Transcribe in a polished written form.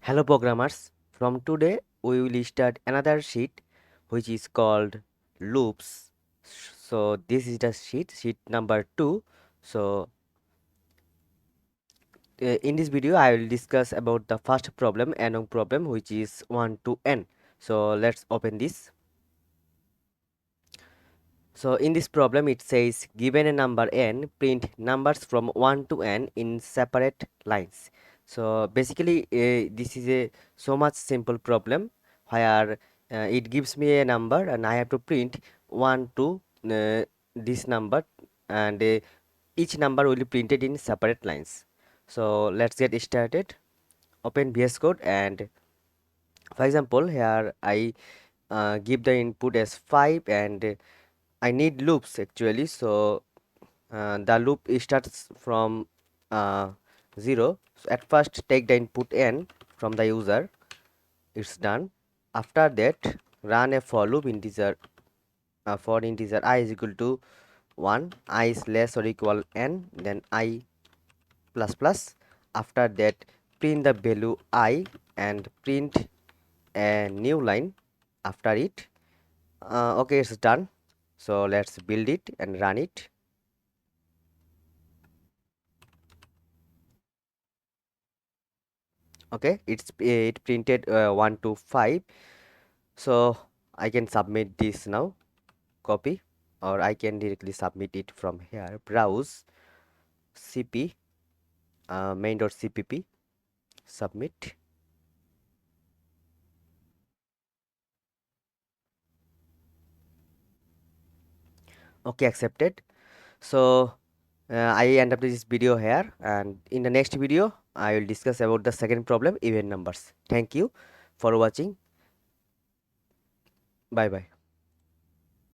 Hello programmers, from today we will start another sheet which is called loops. So this is the sheet number 2. So in this video I will discuss about the first problem, unknown problem, which is 1 to n. So let's open this. So in this problem it says given a number n, print numbers from 1 to n in separate lines. So basically this is a so much simple problem where it gives me a number and I have to print 1 to this number, and each number will be printed in separate lines. So let's get started. Open VS Code, and for example here I give the input as 5, and I need loops actually. So the loop starts from 0. So at first take the input n from the user. It's done. After that run a for loop integer for integer I is equal to 1, I is less or equal n, then I plus plus. After that print the value I and print a new line after it. Okay, it's done. So let's build it and run it. Okay, it printed 1 to 5. So I can submit this now, copy, or I can directly submit it from here. Browse cp main.cpp, submit. Okay, accepted. So I end up this video here, and in the next video I will discuss about the second problem, even numbers. Thank you for watching. Bye bye.